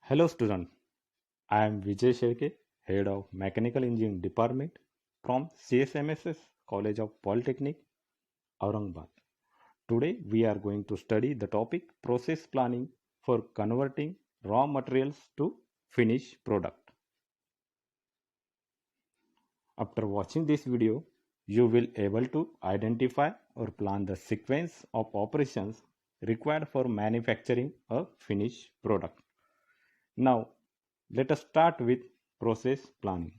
Hello student, I am Vijay Sherke, Head of Mechanical Engineering Department from CSMSS College of Polytechnic, Aurangabad. Today we are going to study the topic process planning for converting raw materials to finished product. After watching this video, you will able to identify or plan the sequence of operations required for manufacturing a finished product. Now, let us start with process planning.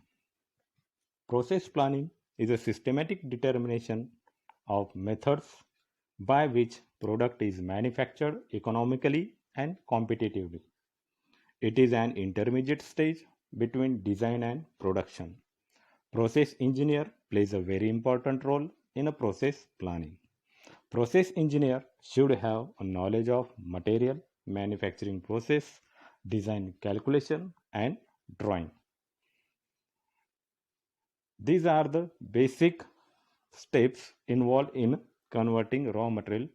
Process planning is a systematic determination of methods by which product is manufactured economically and competitively. It is an intermediate stage between design and production. Process engineer plays a very important role in a process planning. Process engineer should have a knowledge of material, manufacturing process, design calculation and drawing. These are the basic steps involved in converting raw material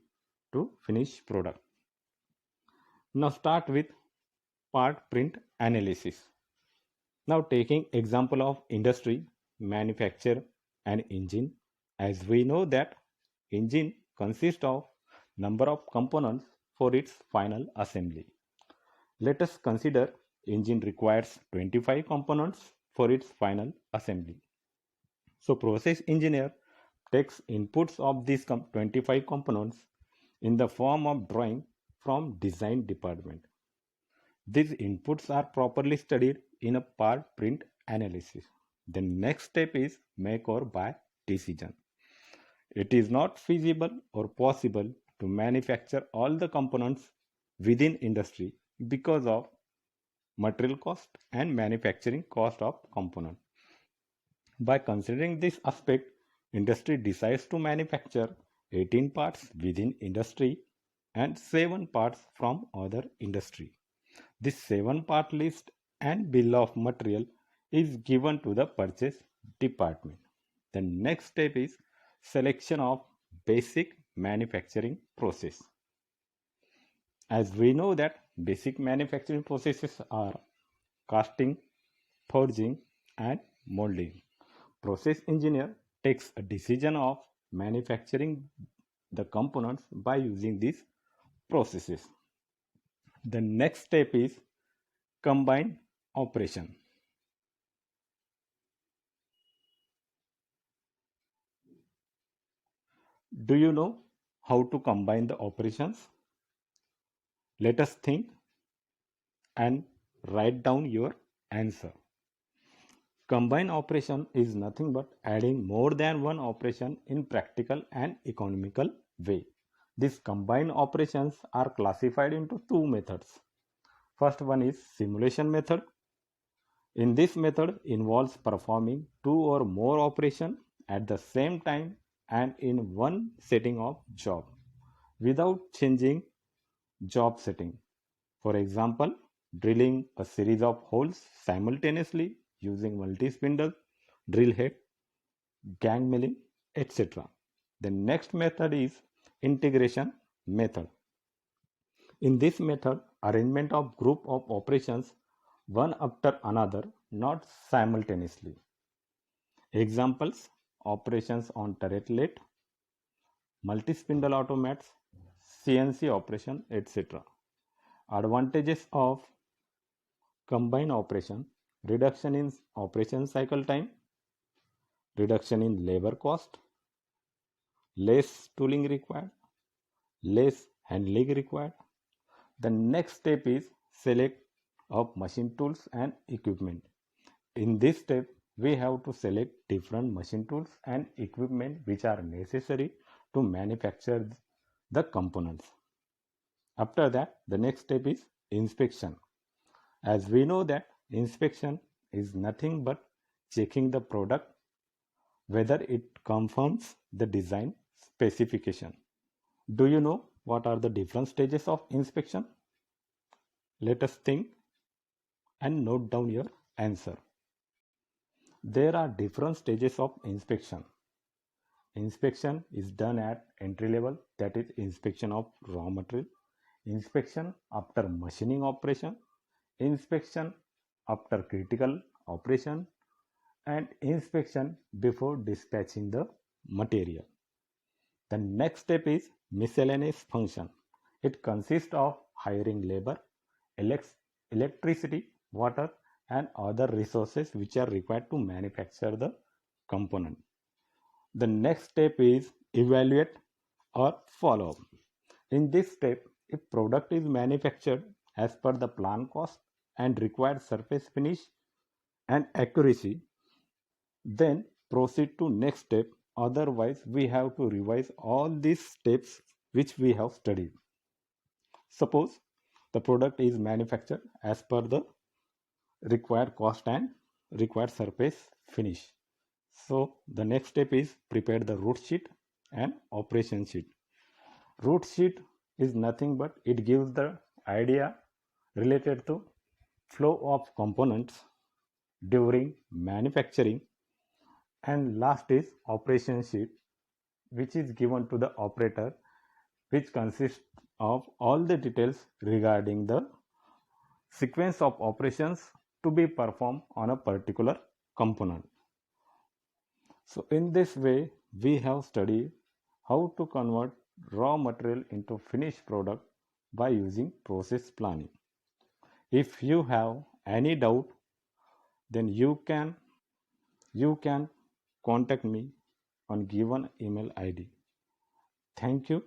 to finished product. Now start with part print analysis. Now taking example of industry, manufacture and engine. As we know that engine consists of number of components for its final assembly. Let us consider engine requires 25 components for its final assembly. So process engineer takes inputs of these 25 components in the form of drawing from design department. These inputs are properly studied in a part print analysis. The next step is make or buy decision. It is not feasible or possible to manufacture all the components within industry because of material cost and manufacturing cost of component. By considering this aspect, industry decides to manufacture 18 parts within industry and 7 parts from other industry. This 7-part list and bill of material is given to the purchase department. The next step is selection of basic manufacturing process. As we know that basic manufacturing processes are casting, forging and molding. Process engineer takes a decision of manufacturing the components by using these processes. The next step is combined operation. Do you know how to combine the operations? Let us think and write down your answer. Combined operation is nothing but adding more than one operation in practical and economical way. These combined operations are classified into two methods. First one is simulation method. In this method involves performing two or more operations at the same time and in one setting of job without changing job setting. For example, drilling a series of holes simultaneously using multi-spindle, drill head, gang milling, etc. The next method is integration method. In this method, arrangement of group of operations one after another, not simultaneously. Examples: operations on turret lathe, multi-spindle automats, CNC operation, etc. Advantages of combined operation: reduction in operation cycle time, reduction in labor cost, less tooling required, less handling required. The next step is select of machine tools and equipment. In this step, we have to select different machine tools and equipment which are necessary to manufacture the components. After that, the next step is inspection. As we know that inspection is nothing but checking the product whether it confirms the design specification. Do you know what are the different stages of inspection? Let us think and note down your answer. There are different stages of inspection. Inspection is done at entry level, that is inspection of raw material, inspection after machining operation, inspection after critical operation, and inspection before dispatching the material. The next step is miscellaneous function. It consists of hiring labor, electricity, water, and other resources which are required to manufacture the component. The next step is evaluate or follow up. In this step, if product is manufactured as per the plan cost and required surface finish and accuracy, then proceed to next step. Otherwise, we have to revise all these steps which we have studied. Suppose the product is manufactured as per the required cost and required surface finish. So the next step is prepare the route sheet and operation sheet. Route sheet is nothing but it gives the idea related to flow of components during manufacturing, and last is operation sheet, which is given to the operator, which consists of all the details regarding the sequence of operations to be performed on a particular component. So in this way, we have studied how to convert raw material into finished product by using process planning. If you have any doubt, then you can contact me on given email ID. Thank you.